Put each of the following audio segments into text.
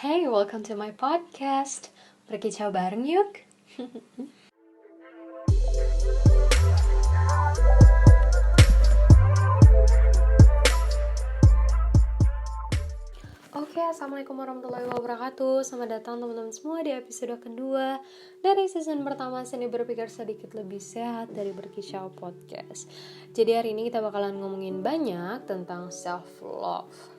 Hey, welcome to my podcast. Berkicau bareng yuk. Oke, assalamualaikum warahmatullahi wabarakatuh. Selamat datang teman-teman semua di episode kedua dari season pertama Seni Berpikir Sedikit Lebih Sehat dari Berkicau Podcast. Jadi hari ini kita bakalan ngomongin banyak tentang self-love.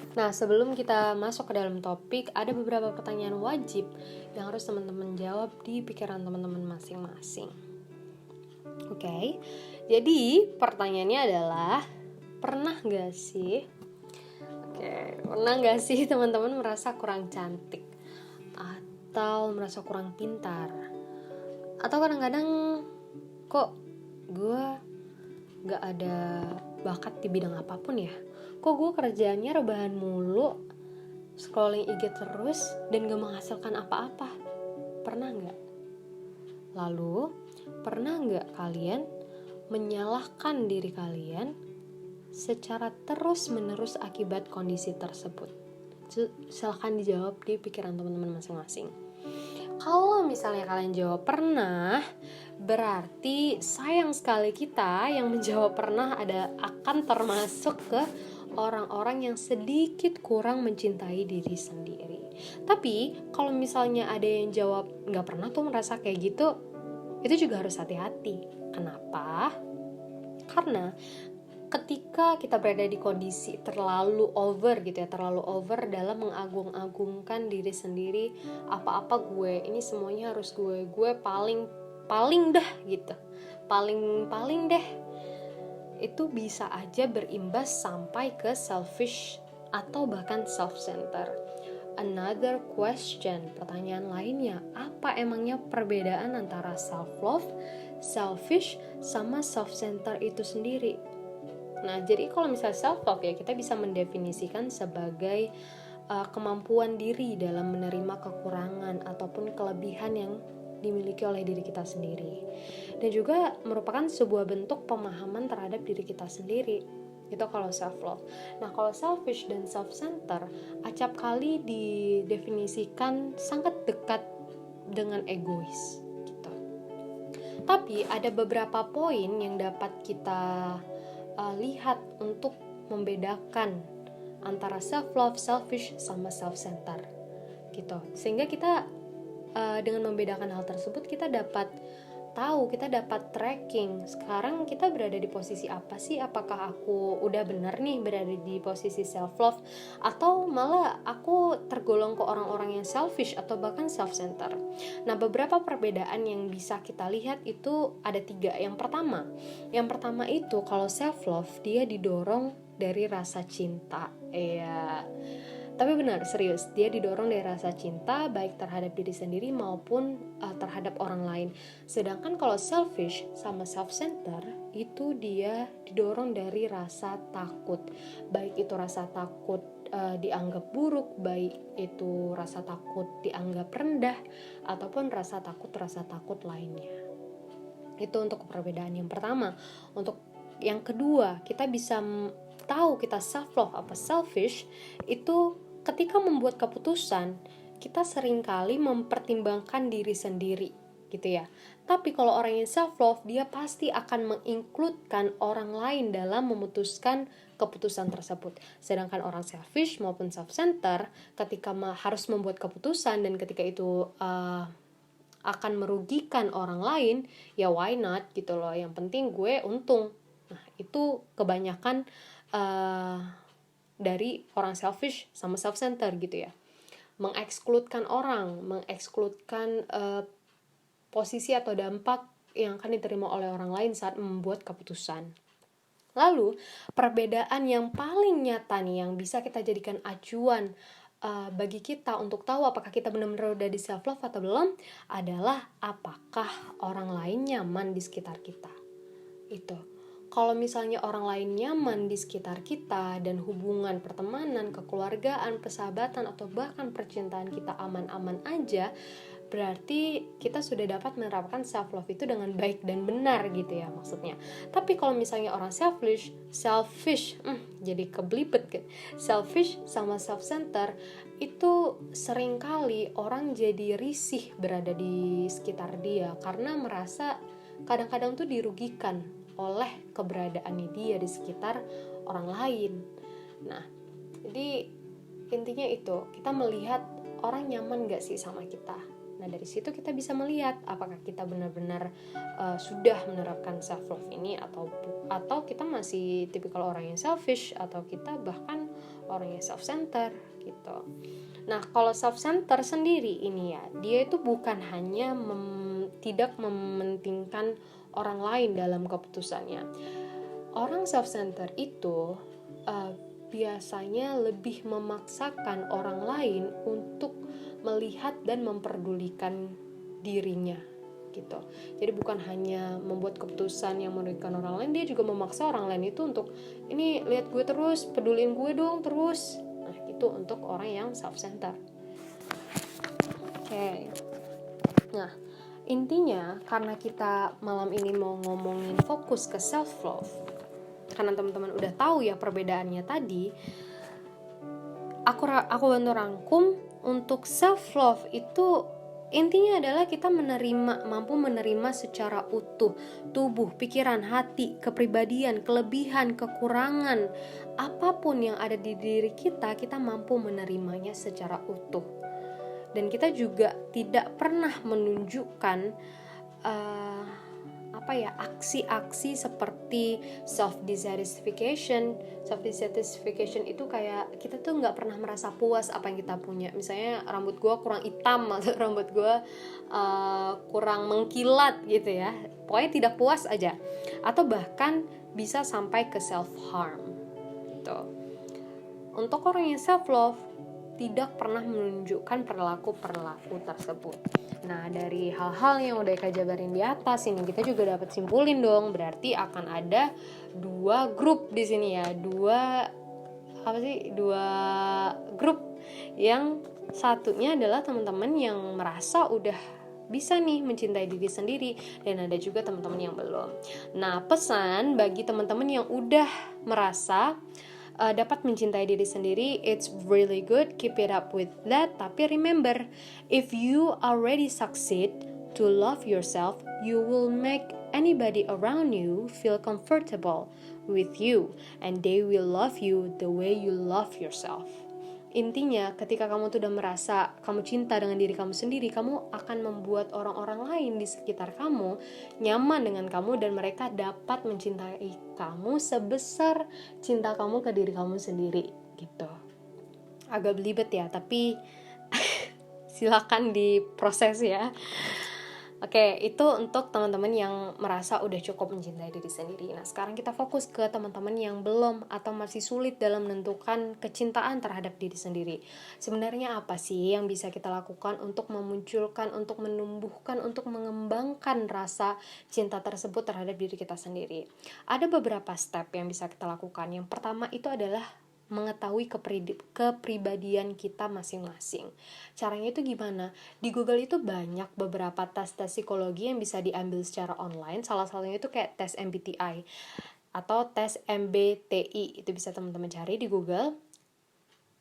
Nah, sebelum kita masuk ke dalam topik, ada beberapa pertanyaan wajib yang harus teman-teman jawab di pikiran teman-teman masing-masing. Oke, jadi pertanyaannya adalah, pernah gak sih teman-teman merasa kurang cantik? Atau merasa kurang pintar? Atau kadang-kadang, kok gue gak ada bakat di bidang apapun ya? Kok gue kerjaannya rebahan mulu, scrolling IG terus, dan gak menghasilkan apa-apa? Pernah gak? Lalu, pernah gak kalian menyalahkan diri kalian secara terus-menerus akibat kondisi tersebut? Silahkan dijawab di pikiran teman-teman masing-masing. Kalau misalnya kalian jawab pernah, berarti sayang sekali kita yang menjawab pernah akan termasuk ke orang-orang yang sedikit kurang mencintai diri sendiri. Tapi kalau misalnya ada yang jawab nggak pernah tuh merasa kayak gitu, itu juga harus hati-hati. Kenapa? Karena ketika kita berada di kondisi terlalu over dalam mengagung-agungkan diri sendiri, apa-apa gue, ini semuanya harus gue paling dah gitu, paling deh, itu bisa aja berimbas sampai ke selfish atau bahkan self-center. Another question, pertanyaan lainnya, apa emangnya perbedaan antara self-love, selfish, sama self-center itu sendiri? Nah, jadi kalau misalnya self-love ya, kita bisa mendefinisikan sebagai kemampuan diri dalam menerima kekurangan ataupun kelebihan yang dimiliki oleh diri kita sendiri, dan juga merupakan sebuah bentuk pemahaman terhadap diri kita sendiri. Itu kalau self-love. Nah, kalau selfish dan self-center acap kali didefinisikan sangat dekat dengan egois gitu. Tapi ada beberapa poin yang dapat kita lihat untuk membedakan antara self-love, selfish, sama self-center gitu. Sehingga kita dengan membedakan hal tersebut, kita dapat tahu, kita dapat tracking sekarang kita berada di posisi apa sih. Apakah aku udah benar nih berada di posisi self-love, atau malah aku tergolong ke orang-orang yang selfish atau bahkan self-center. Nah, beberapa perbedaan yang bisa kita lihat itu ada 3. Yang pertama itu kalau self-love, dia didorong dari rasa cinta. Tapi benar, serius, dia didorong dari rasa cinta baik terhadap diri sendiri maupun terhadap orang lain. Sedangkan kalau selfish sama self-center itu dia didorong dari rasa takut. Baik itu rasa takut dianggap buruk, baik itu rasa takut dianggap rendah, ataupun rasa takut lainnya. Itu untuk perbedaan yang pertama. Untuk yang kedua, kita bisa tahu kita self-love apa selfish itu ketika membuat keputusan, kita seringkali mempertimbangkan diri sendiri gitu ya. Tapi kalau orang yang self-love, dia pasti akan menginkludkan orang lain dalam memutuskan keputusan tersebut. Sedangkan orang selfish maupun self-center, ketika harus membuat keputusan dan ketika itu akan merugikan orang lain, ya why not gitu loh. Yang penting gue untung. Nah, itu kebanyakan dari orang selfish sama self-center gitu ya. Mengekskludkan orang, mengekskludkan posisi atau dampak yang akan diterima oleh orang lain saat membuat keputusan. Lalu, perbedaan yang paling nyata nih yang bisa kita jadikan acuan bagi kita untuk tahu apakah kita benar-benar udah di self-love atau belum, adalah apakah orang lain nyaman di sekitar kita. Itu. Kalau misalnya orang lain nyaman di sekitar kita dan hubungan pertemanan, kekeluargaan, persahabatan, atau bahkan percintaan kita aman-aman aja, berarti kita sudah dapat menerapkan self love itu dengan baik dan benar gitu ya maksudnya. Tapi kalau misalnya orang selfish, jadi keblibet kan. Selfish sama self center itu seringkali orang jadi risih berada di sekitar dia karena merasa kadang-kadang tuh dirugikan oleh keberadaannya dia di sekitar orang lain. Nah, jadi intinya itu, kita melihat orang nyaman gak sih sama kita. Nah, dari situ kita bisa melihat apakah kita benar-benar sudah menerapkan self love ini atau kita masih tipikal orang yang selfish, atau kita bahkan orang yang self center gitu. Nah, kalau self center sendiri ini ya, dia itu bukan hanya tidak mementingkan orang lain dalam keputusannya. Orang self center itu biasanya lebih memaksakan orang lain untuk melihat dan memperdulikan dirinya gitu. Jadi bukan hanya membuat keputusan yang merugikan orang lain, dia juga memaksa orang lain itu untuk ini lihat gue terus, peduliin gue dong terus. Nah, itu untuk orang yang self center. Oke. Nah, intinya karena kita malam ini mau ngomongin fokus ke self love, karena teman-teman udah tahu ya perbedaannya tadi, aku bantu rangkum. Untuk self love itu intinya adalah kita mampu menerima secara utuh tubuh, pikiran, hati, kepribadian, kelebihan, kekurangan, apapun yang ada di diri kita mampu menerimanya secara utuh. Dan kita juga tidak pernah menunjukkan aksi-aksi seperti self dissatisfaction itu kayak kita tuh nggak pernah merasa puas apa yang kita punya. Misalnya rambut gue kurang hitam atau rambut gue kurang mengkilat gitu ya, pokoknya tidak puas aja, atau bahkan bisa sampai ke self harm gitu. Untuk orang yang self love tidak pernah menunjukkan perilaku tersebut. Nah, dari hal-hal yang udah Eka jabarin di atas ini, kita juga dapat simpulin dong, berarti akan ada dua grup di sini ya. Dua grup. Yang satunya adalah teman-teman yang merasa udah bisa nih mencintai diri sendiri, dan ada juga teman-teman yang belum. Nah, pesan bagi teman-teman yang udah merasa dapat mencintai diri sendiri, it's really good, keep it up with that. Tapi remember, if you already succeed to love yourself, you will make anybody around you feel comfortable with you, and they will love you the way you love yourself. Intinya, ketika kamu tuh udah merasa kamu cinta dengan diri kamu sendiri, kamu akan membuat orang-orang lain di sekitar kamu nyaman dengan kamu, dan mereka dapat mencintai kamu sebesar cinta kamu ke diri kamu sendiri gitu. Agak belibet ya, tapi silakan diproses ya. Oke, itu untuk teman-teman yang merasa udah cukup mencintai diri sendiri. Nah, sekarang kita fokus ke teman-teman yang belum atau masih sulit dalam menentukan kecintaan terhadap diri sendiri. Sebenarnya apa sih yang bisa kita lakukan untuk memunculkan, untuk menumbuhkan, untuk mengembangkan rasa cinta tersebut terhadap diri kita sendiri? Ada beberapa step yang bisa kita lakukan. Yang pertama itu adalah mengetahui kepribadian kita masing-masing. Caranya itu gimana? Di Google itu banyak beberapa tes psikologi yang bisa diambil secara online. Salah satunya itu kayak tes MBTI atau tes MBTI. Itu bisa teman-teman cari di Google.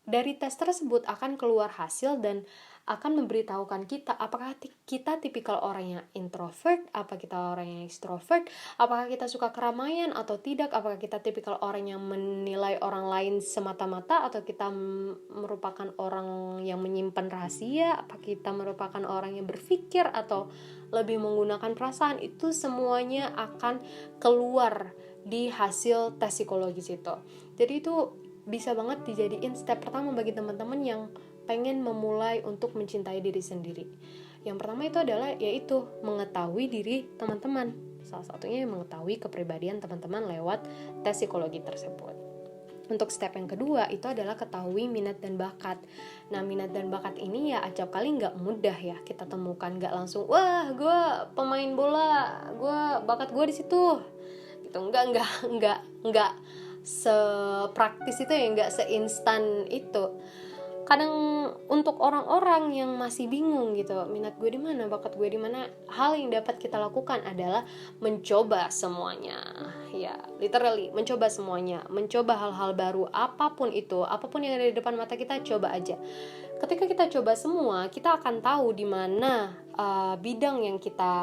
Dari tes tersebut akan keluar hasil dan akan memberitahukan kita apakah kita tipikal orang yang introvert, apa kita orang yang extrovert, apakah kita suka keramaian atau tidak, apakah kita tipikal orang yang menilai orang lain semata-mata atau kita merupakan orang yang menyimpan rahasia, apa kita merupakan orang yang berpikir atau lebih menggunakan perasaan. Itu semuanya akan keluar di hasil tes psikologis itu. Jadi itu bisa banget dijadiin step pertama bagi teman-teman yang pengen memulai untuk mencintai diri sendiri. Yang pertama itu adalah yaitu mengetahui diri teman-teman. Salah satunya mengetahui kepribadian teman-teman lewat tes psikologi tersebut. Untuk step yang kedua itu adalah ketahui minat dan bakat. Nah, minat dan bakat ini ya acap kali nggak mudah ya kita temukan. Nggak langsung, wah gue pemain bola, bakat gue di situ. Gitu, nggak sepraktis itu ya, nggak seinstan itu. kadang untuk orang-orang yang masih bingung gitu, minat gue di mana, bakat gue di mana, hal yang dapat kita lakukan adalah mencoba semuanya. Ya, literally mencoba semuanya, mencoba hal-hal baru, apapun itu, apapun yang ada di depan mata kita, coba aja. Ketika kita coba semua, kita akan tahu di mana bidang yang kita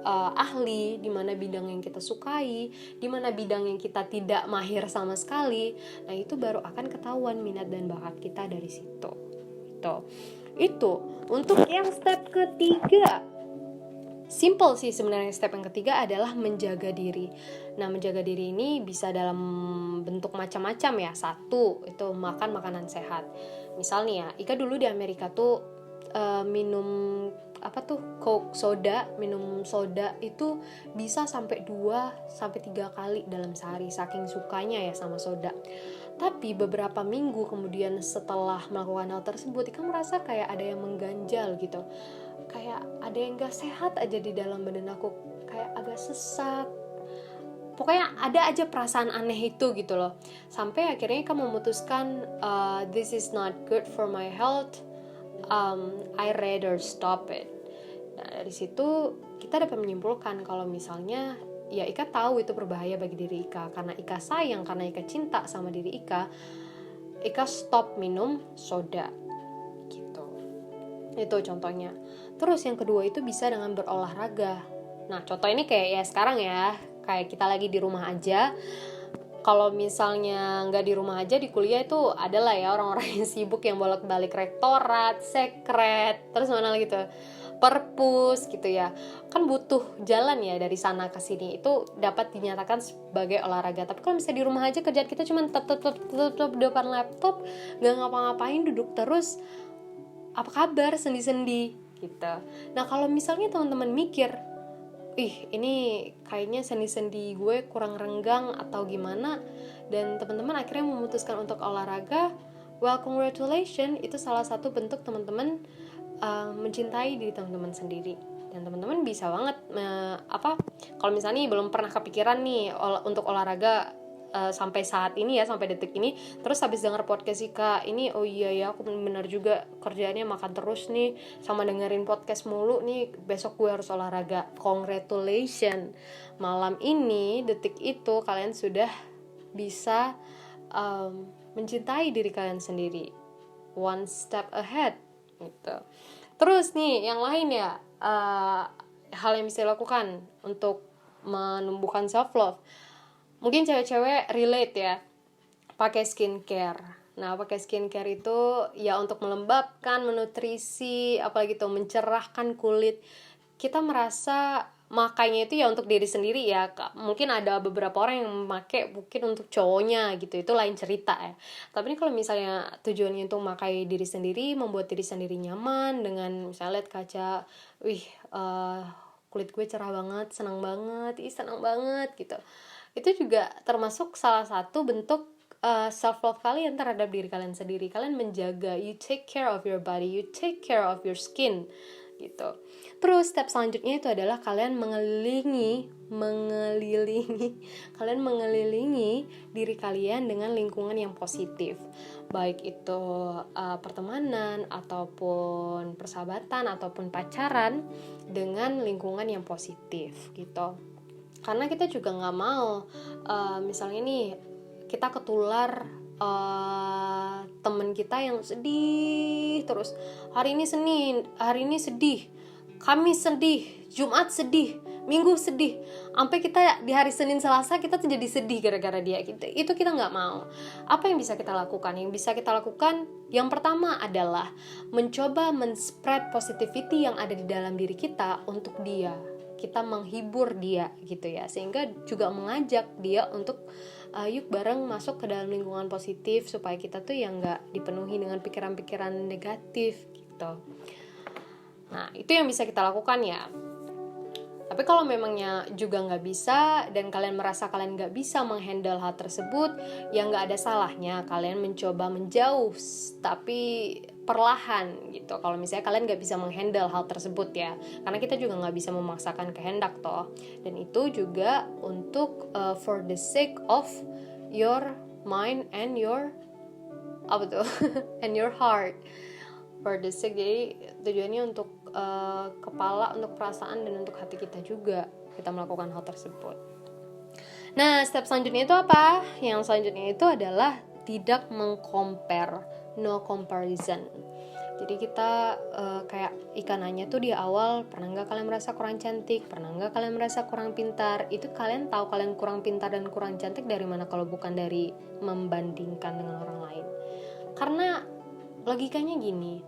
ahli, di mana bidang yang kita sukai, di mana bidang yang kita tidak mahir sama sekali. Nah, itu baru akan ketahuan minat dan bakat kita dari situ. Itu untuk yang step ketiga. Simple sih sebenarnya. Step yang ketiga adalah menjaga diri. Nah, menjaga diri ini bisa dalam bentuk macam-macam ya. Satu, itu makan makanan sehat. Misal nih ya, Ika dulu di Amerika tuh minum Coke soda, minum soda itu bisa sampai 2-3 kali dalam sehari, saking sukanya ya sama soda. Tapi beberapa minggu kemudian setelah melakukan hal tersebut, Ika merasa kayak ada yang mengganjal gitu, kayak ada yang gak sehat aja di dalam badan aku, kayak agak sesak, pokoknya ada aja perasaan aneh itu gitu loh. Sampai akhirnya Ika memutuskan this is not good for my health, I rather stop it. Nah, dari situ kita dapat menyimpulkan kalau misalnya ya Ika tahu itu berbahaya bagi diri Ika, karena Ika sayang, karena Ika cinta sama diri Ika stop minum soda gitu. Itu contohnya. Terus yang kedua itu bisa dengan berolahraga. Nah, contoh ini kayak ya sekarang ya, kayak kita lagi di rumah aja. Kalau misalnya nggak di rumah aja, di kuliah itu adalah ya orang-orang yang sibuk yang bolak-balik rektorat, sekret, terus mana lagi tuh, perpus gitu ya. Kan butuh jalan ya dari sana ke sini, itu dapat dinyatakan sebagai olahraga. Tapi kalau misalnya di rumah aja kerjaan kita cuma tetap depan laptop, nggak ngapa-ngapain, duduk terus, apa kabar, sendi-sendi gitu. Nah, kalau misalnya teman-teman mikir, ini kayaknya sendi-sendi gue kurang renggang atau gimana, dan teman-teman akhirnya memutuskan untuk olahraga, well, congratulations, itu salah satu bentuk teman-teman mencintai diri teman-teman sendiri. Dan teman-teman bisa banget kalau misalnya belum pernah kepikiran nih untuk olahraga sampai saat ini ya, sampai detik ini, terus habis denger podcast Ika ini, oh iya ya, aku benar juga kerjaannya makan terus nih sama dengerin podcast mulu nih, besok gue harus olahraga. Congratulations, malam ini, detik itu kalian sudah bisa mencintai diri kalian sendiri, one step ahead gitu. Terus nih yang lain ya, hal yang bisa dilakukan untuk menumbuhkan self love. Mungkin cewek-cewek relate ya, pakai skincare. Nah, pakai skincare itu ya untuk melembabkan, menutrisi, apalagi tuh mencerahkan kulit. Kita merasa makanya itu ya untuk diri sendiri ya. Mungkin ada beberapa orang yang memakai mungkin untuk cowoknya gitu, itu lain cerita ya. Tapi ini kalau misalnya tujuannya untuk memakai diri sendiri, membuat diri sendiri nyaman dengan misalnya lihat kaca, kulit gue cerah banget, senang banget gitu. Itu juga termasuk salah satu bentuk self love kalian terhadap diri kalian sendiri. Kalian menjaga, you take care of your body, you take care of your skin gitu. Terus step selanjutnya itu adalah kalian mengelilingi diri kalian dengan lingkungan yang positif, baik itu pertemanan ataupun persahabatan ataupun pacaran, dengan lingkungan yang positif gitu. Karena kita juga nggak mau misalnya nih kita ketular temen kita yang sedih terus, hari ini Senin, hari ini sedih, Kamis sedih, Jumat sedih, Minggu sedih, sampai kita di hari Senin Selasa kita tuh jadi sedih gara-gara dia. Itu kita nggak mau. Apa yang bisa kita lakukan? Yang bisa kita lakukan yang pertama adalah mencoba men-spread positivity yang ada di dalam diri kita untuk dia. Kita menghibur dia gitu ya, sehingga juga mengajak dia untuk yuk bareng masuk ke dalam lingkungan positif, supaya kita tuh yang gak dipenuhi dengan pikiran-pikiran negatif gitu. Nah, itu yang bisa kita lakukan ya. Tapi kalau memangnya juga gak bisa, dan kalian merasa kalian gak bisa menghandle hal tersebut, ya gak ada salahnya kalian mencoba menjauh, tapi perlahan gitu. Kalau misalnya kalian gak bisa menghandle hal tersebut ya, karena kita juga gak bisa memaksakan kehendak toh. Dan itu juga untuk for the sake of your mind and your apa tuh and your heart for the sick. Jadi tujuannya untuk kepala, untuk perasaan, dan untuk hati kita juga kita melakukan hal tersebut. Nah, step selanjutnya itu apa? Yang selanjutnya itu adalah tidak mengcompare, no comparison. Jadi kita kayak ikanannya tuh di awal, pernah nggak kalian merasa kurang cantik? Pernah nggak kalian merasa kurang pintar? Itu kalian tahu kalian kurang pintar dan kurang cantik dari mana kalau bukan dari membandingkan dengan orang lain. Karena logikanya gini,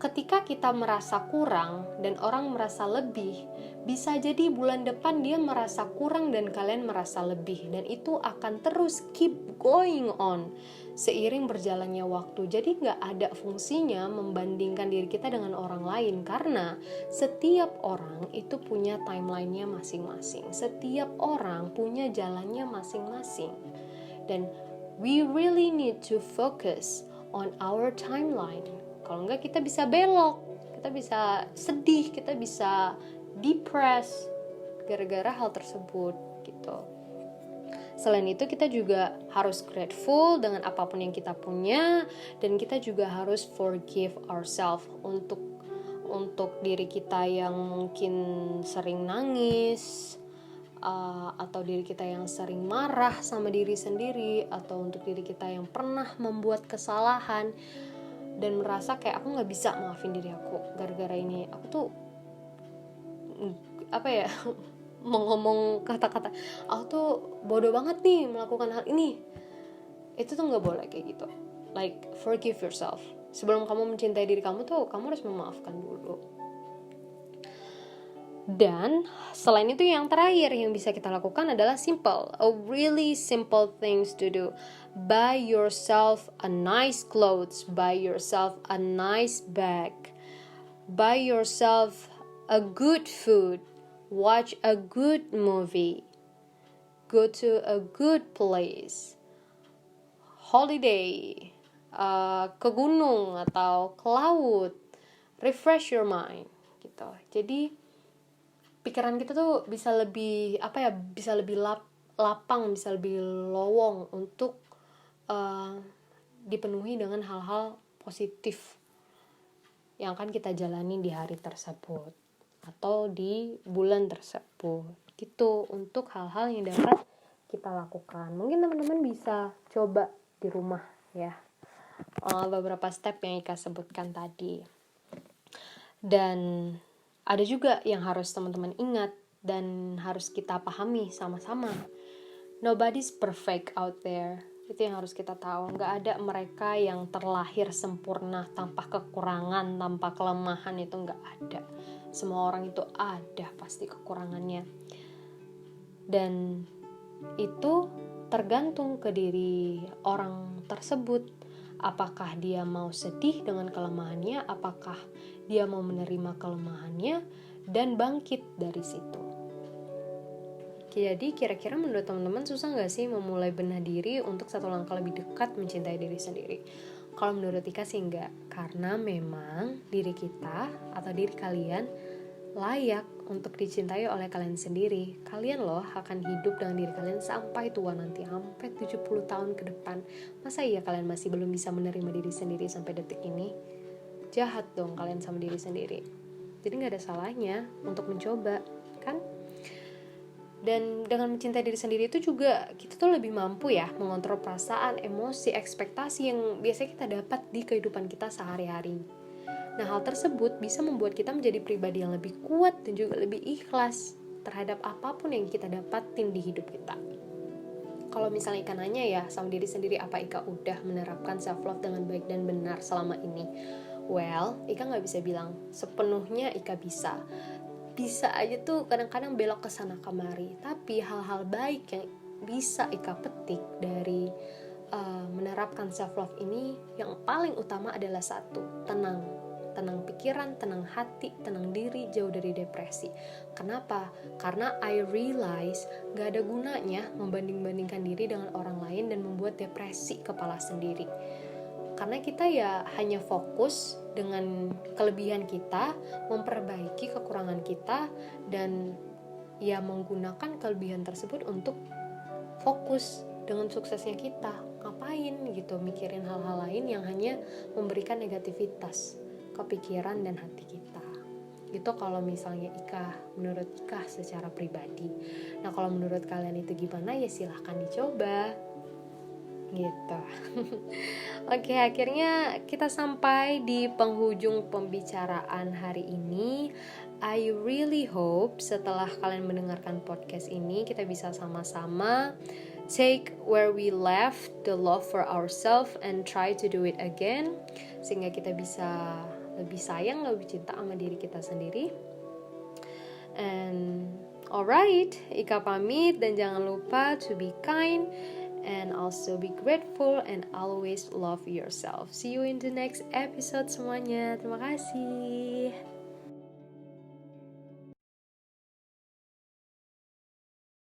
ketika kita merasa kurang dan orang merasa lebih, bisa jadi bulan depan dia merasa kurang dan kalian merasa lebih, dan itu akan terus keep going on seiring berjalannya waktu. Jadi gak ada fungsinya membandingkan diri kita dengan orang lain, karena setiap orang itu punya timelinenya masing-masing, setiap orang punya jalannya masing-masing, dan we really need to focus on our timeline. Kalau enggak kita bisa belok, kita bisa sedih, kita bisa depressed gara-gara hal tersebut gitu. Selain itu kita juga harus grateful dengan apapun yang kita punya, dan kita juga harus forgive ourselves untuk diri kita yang mungkin sering nangis, atau diri kita yang sering marah sama diri sendiri, atau untuk diri kita yang pernah membuat kesalahan dan merasa kayak aku nggak bisa maafin diri aku gara-gara ini. Aku tuh mau ngomong kata-kata aku tuh bodoh banget nih melakukan hal ini. Itu tuh nggak boleh kayak gitu. Like, forgive yourself. Sebelum kamu mencintai diri kamu tuh kamu harus memaafkan dulu. Dan selain itu yang terakhir yang bisa kita lakukan adalah simple, a really simple things to do. Buy yourself a nice clothes, buy yourself a nice bag, buy yourself a good food, watch a good movie, go to a good place, holiday, ke gunung atau ke laut, refresh your mind gitu. Jadi pikiran kita tuh bisa lebih bisa lebih lapang, bisa lebih lowong untuk dipenuhi dengan hal-hal positif yang akan kita jalani di hari tersebut atau di bulan tersebut gitu, untuk hal-hal yang dapat kita lakukan. Mungkin teman-teman bisa coba di rumah ya, beberapa step yang Ika sebutkan tadi. Dan ada juga yang harus teman-teman ingat dan harus kita pahami sama-sama. Nobody's perfect out there. Itu yang harus kita tahu. Gak ada mereka yang terlahir sempurna tanpa kekurangan, tanpa kelemahan. Itu gak ada. Semua orang itu ada pasti kekurangannya. Dan itu tergantung ke diri orang tersebut. Apakah dia mau sedih dengan kelemahannya, apakah dia mau menerima kelemahannya dan bangkit dari situ. Jadi kira-kira menurut teman-teman susah gak sih memulai benah diri untuk satu langkah lebih dekat mencintai diri sendiri? Kalau menurut Ika sih enggak, karena memang diri kita atau diri kalian layak untuk dicintai oleh kalian sendiri. Kalian loh akan hidup dengan diri kalian sampai tua nanti, sampai 70 tahun ke depan. Masa iya kalian masih belum bisa menerima diri sendiri sampai detik ini? Jahat dong kalian sama diri sendiri. Jadi gak ada salahnya untuk mencoba, kan? Dan dengan mencintai diri sendiri itu juga kita tuh lebih mampu ya mengontrol perasaan, emosi, ekspektasi yang biasanya kita dapat di kehidupan kita sehari-hari. Nah, hal tersebut bisa membuat kita menjadi pribadi yang lebih kuat dan juga lebih ikhlas terhadap apapun yang kita dapatin di hidup kita. Kalau misalnya Ika nanya ya sama diri sendiri, apa Ika udah menerapkan self-love dengan baik dan benar selama ini? Well, Ika gak bisa bilang sepenuhnya Ika bisa. Bisa aja tuh kadang-kadang belok ke sana kemari. Tapi hal-hal baik yang bisa Ika petik dari menerapkan self-love ini, yang paling utama adalah satu, tenang pikiran, tenang hati, tenang diri, jauh dari depresi. Kenapa? Karena I realize gak ada gunanya membanding-bandingkan diri dengan orang lain dan membuat depresi kepala sendiri. Karena kita ya hanya fokus dengan kelebihan kita, memperbaiki kekurangan kita, dan ya menggunakan kelebihan tersebut untuk fokus dengan suksesnya kita. ngapain gitu mikirin hal-hal lain yang hanya memberikan negativitas ke pikiran dan hati kita. Gitu kalau misalnya menurut Ika secara pribadi. Nah kalau menurut kalian itu gimana, ya silahkan dicoba gitu. Oke, akhirnya kita sampai di penghujung pembicaraan hari ini. I really hope setelah kalian mendengarkan podcast ini, kita bisa sama-sama take where we left the love for ourselves and try to do it again, sehingga kita bisa lebih sayang, lebih cinta sama diri kita sendiri. And alright, Ika pamit, dan jangan lupa to be kind and also be grateful and always love yourself. See you in the next episode semuanya. Terima kasih.